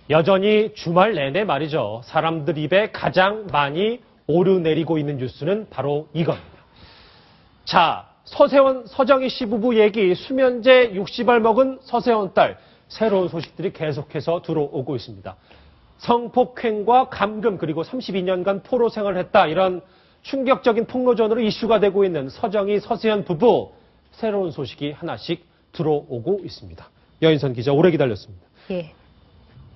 여전히 주말 내내 말이죠. 사람들 입에 가장 많이 오르내리고 있는 뉴스는 바로 이겁니다. 자, 서세원, 서정희 씨 부부 얘기, 수면제 60알 먹은 서세원 딸, 새로운 소식들이 계속해서 들어오고 있습니다. 성폭행과 감금 그리고 32년간 포로 생활을 했다. 이런 충격적인 폭로전으로 이슈가 되고 있는 서정희, 서세원 부부, 새로운 소식이 하나씩 들어오고 있습니다. 여인선 기자 오래 기다렸습니다. 예.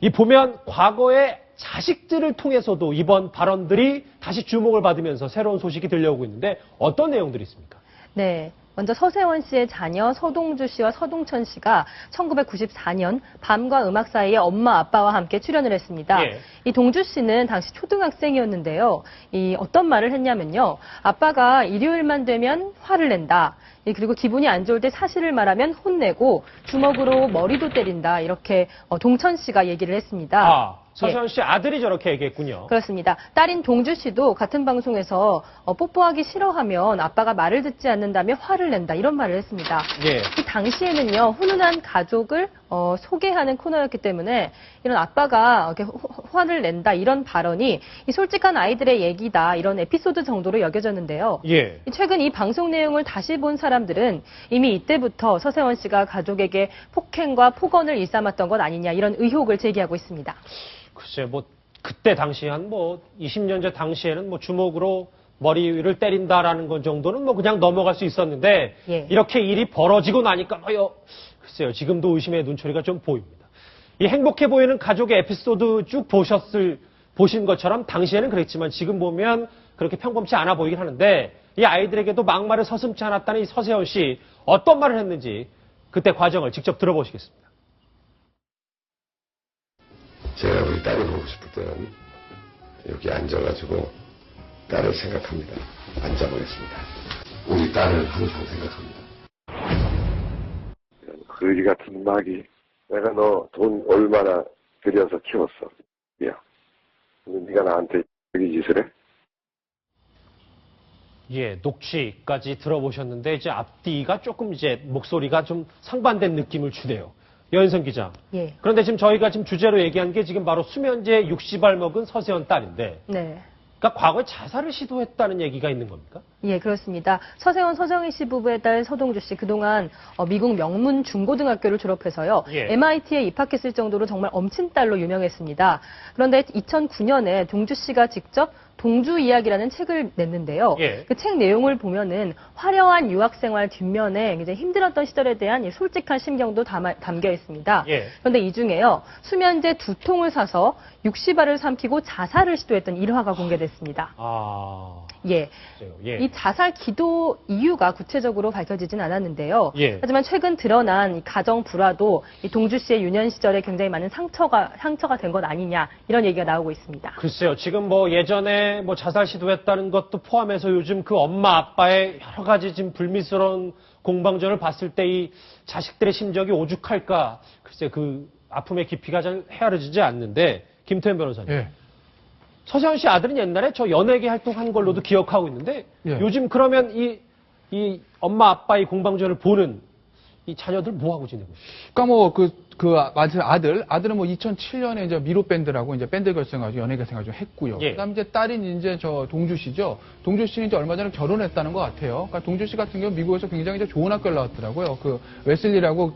이 보면 과거의 자식들을 통해서도 이번 발언들이 다시 주목을 받으면서 새로운 소식이 들려오고 있는데 어떤 내용들이 있습니까? 네. 먼저 서세원 씨의 자녀 서동주 씨와 서동천 씨가 1994년 밤과 음악 사이에 엄마 아빠와 함께 출연을 했습니다. 예. 이 동주 씨는 당시 초등학생이었는데요. 이 어떤 말을 했냐면요. 아빠가 일요일만 되면 화를 낸다. 그리고 기분이 안 좋을 때 사실을 말하면 혼내고 주먹으로 머리도 때린다. 이렇게 동천 씨가 얘기를 했습니다. 아, 서세원 씨 아들이 저렇게 얘기했군요. 그렇습니다. 딸인 동주 씨도 같은 방송에서 뽀뽀하기 싫어하면 아빠가 말을 듣지 않는다며 화를 낸다. 이런 말을 했습니다. 예. 그 당시에는요, 훈훈한 가족을 소개하는 코너였기 때문에 이런 아빠가 이렇게 화를 낸다 이런 발언이 이 솔직한 아이들의 얘기다 이런 에피소드 정도로 여겨졌는데요. 예. 최근 이 방송 내용을 다시 본 사람들은 이미 이때부터 서세원 씨가 가족에게 폭행과 폭언을 일삼았던 것 아니냐 이런 의혹을 제기하고 있습니다. 글쎄, 그때 당시 한 20년 전 당시에는 주먹으로 머리를 때린다라는 건 정도는 그냥 넘어갈 수 있었는데, 예. 이렇게 일이 벌어지고 나니까, 글쎄요, 지금도 의심의 눈초리가 좀 보입니다. 이 행복해 보이는 가족의 에피소드 쭉 보신 것처럼 당시에는 그랬지만 지금 보면 그렇게 평범치 않아 보이긴 하는데, 이 아이들에게도 막말을 서슴지 않았다는 이 서세원 씨, 어떤 말을 했는지 그때 과정을 직접 들어보시겠습니다. 제가 우리 딸이 보고 싶을 때는 여기 앉아가지고 딸을 생각합니다. 앉아보겠습니다. 우리 딸을 항상 생각합니다. 거지 같은 마귀. 내가 너 돈 얼마나 들여서 키웠어. 야, 네가 나한테 이 짓을 해? 예, 녹취까지 들어보셨는데 이제 앞뒤가 조금 목소리가 좀 상반된 느낌을 주네요. 여인선 기자. 예. 그런데 지금 저희가 주제로 얘기한 게 지금 바로 수면제 60알 먹은 서세원 딸인데. 네. 그러니까 과거에 자살을 시도했다는 얘기가 있는 겁니까? 예, 그렇습니다. 서세원, 서정희 씨 부부의 딸 서동주 씨 그동안 미국 명문 중고등학교를 졸업해서요. 예. MIT에 입학했을 정도로 정말 엄친딸로 유명했습니다. 그런데 2009년에 동주 씨가 직접 동주 이야기라는 책을 냈는데요. 예. 그 책 내용을 보면은 화려한 유학 생활 뒷면에 굉장히 힘들었던 시절에 대한 솔직한 심경도 담겨 있습니다. 예. 그런데 이 중에요. 수면제 2통을 사서 60알을 삼키고 자살을 시도했던 일화가 공개됐습니다. 아. 예. 예. 이 자살 기도 이유가 구체적으로 밝혀지진 않았는데요. 예. 하지만 최근 드러난 이 가정 불화도 이 동주 씨의 유년 시절에 굉장히 많은 상처가 된 것 아니냐 이런 얘기가 나오고 있습니다. 글쎄요. 지금 예전에 자살 시도했다는 것도 포함해서 요즘 그 엄마 아빠의 여러 가지 지금 불미스러운 공방전을 봤을 때 이 자식들의 심정이 오죽할까. 글쎄 그 아픔의 깊이가 잘 헤아려지지 않는데 김태현 변호사님. 예. 서세원 씨 아들은 옛날에 저 연예계 활동한 걸로도 기억하고 있는데 예. 요즘 그러면 이 엄마 아빠의 공방전을 보는 이 자녀들 뭐 하고 지내고 있어요? 그러니까 아들은 2007년에 이제 미로 밴드라고 이제 밴드 결성하고 연예계 생활 좀 했고요. 예. 그다음 이제 딸인 이제 동주 씨죠. 동주 씨는 이제 얼마 전에 결혼했다는 것 같아요. 그러니까 동주 씨 같은 경우 미국에서 굉장히 이제 좋은 학교를 나왔더라고요. 그 웨슬리라고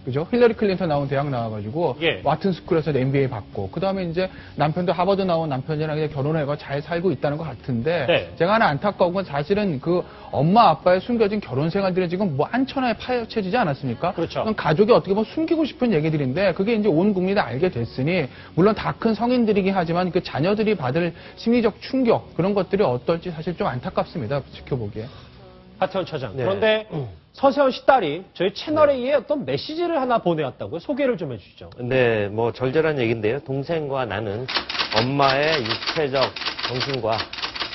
그죠? 힐러리 클린턴 나온 대학 나와가지고 예. 와튼 스쿨에서 MBA 받고 그 다음에 이제 남편도 하버드 나온 남편이랑 이제 결혼해가 잘 살고 있다는 것 같은데 네. 제가 하나 안타까운 건 사실은 그 엄마 아빠의 숨겨진 결혼 생활들이 지금 한천하에 파헤쳐지지 않았습니까? 그렇죠. 그건 가족이 어떻게 보면 숨기고 싶은 얘기들인데 그게 이제 온 국민이 다 알게 됐으니 물론 다 큰 성인들이긴 하지만 그 자녀들이 받을 심리적 충격 그런 것들이 어떨지 사실 좀 안타깝습니다. 지켜보기에. 하태원 처장. 네. 그런데 서세원 씨 딸이 저희 채널에 의해 어떤 메시지를 하나 보내왔다고요? 소개를 좀 해주시죠. 네, 절절한 얘기인데요. 동생과 나는 엄마의 육체적, 정신과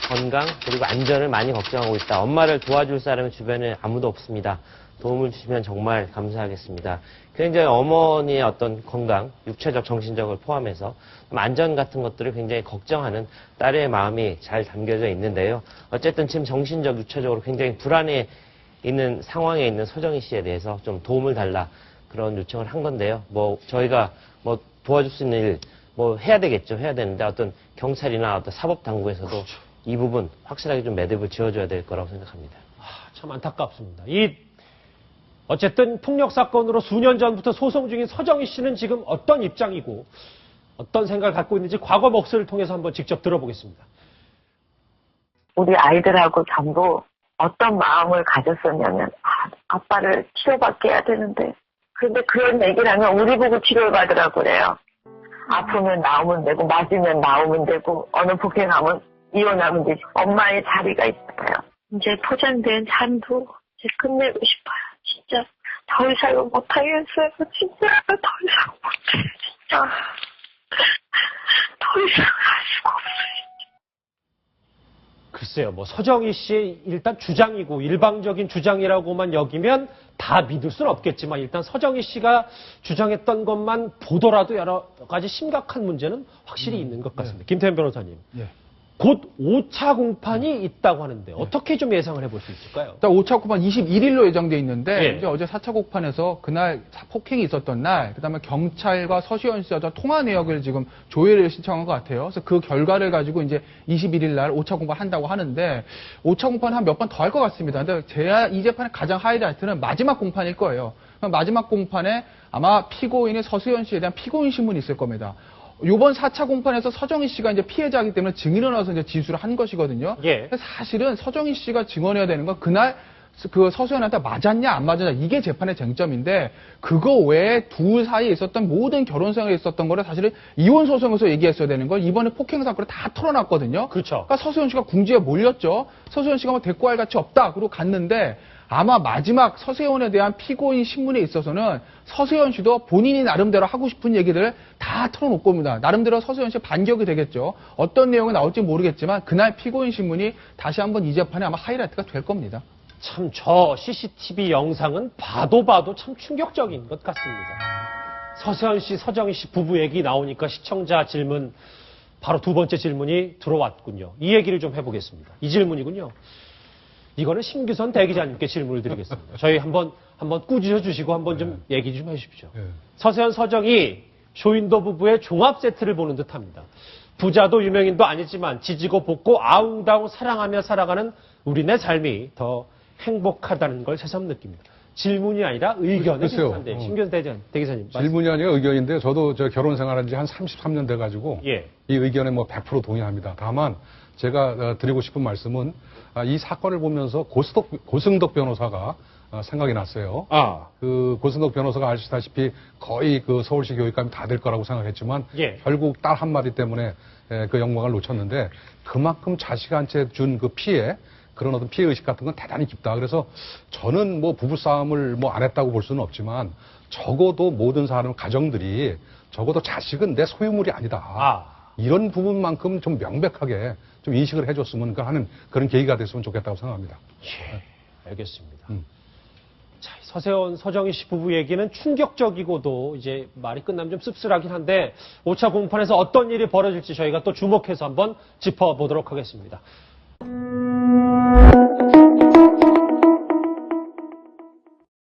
건강 그리고 안전을 많이 걱정하고 있다. 엄마를 도와줄 사람이 주변에 아무도 없습니다. 도움을 주시면 정말 감사하겠습니다. 굉장히 어머니의 어떤 건강, 육체적, 정신적을 포함해서 안전 같은 것들을 굉장히 걱정하는 딸의 마음이 잘 담겨져 있는데요. 어쨌든 지금 정신적, 육체적으로 굉장히 불안해 있는 상황에 있는 서정희 씨에 대해서 좀 도움을 달라 그런 요청을 한 건데요. 저희가 도와줄 수 있는 일, 뭐 해야 되겠죠. 해야 되는데 어떤 경찰이나 어떤 사법당국에서도 그렇죠. 이 부분 확실하게 좀 매듭을 지어줘야 될 거라고 생각합니다. 참 안타깝습니다. 어쨌든 폭력 사건으로 수년 전부터 소송 중인 서정희 씨는 지금 어떤 입장이고 어떤 생각을 갖고 있는지 과거 목소리를 통해서 한번 직접 들어보겠습니다. 우리 아이들하고 전부 어떤 마음을 가졌었냐면 아빠를 치료받게 해야 되는데 그런데 그런 얘기를 하면 우리 보고 치료를 받으라고 그래요. 아프면 나오면 되고 맞으면 나오면 되고 어느 폭행하면 이혼하면 되지. 엄마의 자리가 있어요. 이제 포장된 삶도 이제 끝내고 싶어요. 진짜 더 이상은 못하겠어요. 진짜 더 이상 못해. 진짜 더 이상 할 수가 없어요. 글쎄요, 뭐 서정희 씨의 일단 주장이고 일방적인 주장이라고만 여기면 다 믿을 수는 없겠지만 일단 서정희 씨가 주장했던 것만 보더라도 여러 가지 심각한 문제는 확실히 있는 것 같습니다. 김태현 변호사님. 예. 곧 5차 공판이 있다고 하는데 어떻게 좀 예상을 해볼 수 있을까요? 일단 5차 공판 21일로 예정돼 있는데 예. 이제 어제 4차 공판에서 그날 폭행이 있었던 날, 그다음에 경찰과 서시원 씨와 통화 내역을 지금 조회를 신청한 것 같아요. 그래서 그 결과를 가지고 이제 21일 날 5차 공판 한다고 하는데 5차 공판 한 몇 번 더 할 것 같습니다. 근데 이 재판의 가장 하이라이트는 마지막 공판일 거예요. 마지막 공판에 아마 피고인의 서수연 씨에 대한 피고인 신문이 있을 겁니다. 요번 4차 공판에서 서정희 씨가 이제 피해자이기 때문에 증인을 넣어서 이제 지수를 한 것이거든요. 예. 사실은 서정희 씨가 증언해야 되는 건 그날 그 서수연한테 맞았냐 안 맞았냐 이게 재판의 쟁점인데 그거 외에 둘 사이에 있었던 모든 결혼 생활에 있었던 거를 사실은 이혼 소송에서 얘기했어야 되는 걸 이번에 폭행 사건을 다 털어놨거든요. 그렇죠. 그러니까 서수연 씨가 궁지에 몰렸죠. 서수연 씨가 뭐 대꾸할 가치 없다 그러고 갔는데 아마 마지막 서세원에 대한 피고인 신문에 있어서는 서세원 씨도 본인이 나름대로 하고 싶은 얘기들 다 털어놓을 겁니다. 나름대로 서세원 씨 반격이 되겠죠. 어떤 내용이 나올지 모르겠지만 그날 피고인 신문이 다시 한번 이 재판에 아마 하이라이트가 될 겁니다. 참 저 CCTV 영상은 봐도 참 충격적인 것 같습니다. 서세원 씨, 서정희 씨 부부 얘기 나오니까 시청자 질문 바로 두 번째 질문이 들어왔군요. 이 얘기를 좀 해보겠습니다. 이 질문이군요. 이거는 심규선 대기자님께 질문을 드리겠습니다. 저희 한번 꾸짖어 주시고 한번 좀 얘기 좀 해주십시오. 서세원, 서정희 쇼윈도 부부의 종합 세트를 보는 듯합니다. 부자도 유명인도 아니지만 지지고 볶고 아웅다웅 사랑하며 살아가는 우리네 삶이 더 행복하다는 걸 새삼 느낍니다. 질문이 아니라 의견에 글쎄요. 비슷한데 심규선 대기자님 질문이 아니라 의견인데 저도 저 결혼 생활한 지 한 33년 돼가지고 예. 이 의견에 뭐 100% 동의합니다. 다만 제가 드리고 싶은 말씀은 이 사건을 보면서 고승덕 변호사가 생각이 났어요. 그 고승덕 변호사가 아시다시피 거의 그 서울시 교육감이 다 될 거라고 생각했지만 예. 결국 딸 한마디 때문에 그 영광을 놓쳤는데 그만큼 자식한테 준 그 피해 그런 어떤 피해의식 같은 건 대단히 깊다. 그래서 저는 뭐 부부싸움을 뭐 안 했다고 볼 수는 없지만 적어도 모든 사람, 가정들이 적어도 자식은 내 소유물이 아니다. 이런 부분만큼 좀 명백하게 좀 인식을 해줬으면 하는 그런 계기가 됐으면 좋겠다고 생각합니다. 예, 알겠습니다. 자, 서세원, 서정희 씨 부부 얘기는 충격적이고도 이제 말이 끝나면 좀 씁쓸하긴 한데 5차 공판에서 어떤 일이 벌어질지 저희가 또 주목해서 한번 짚어보도록 하겠습니다.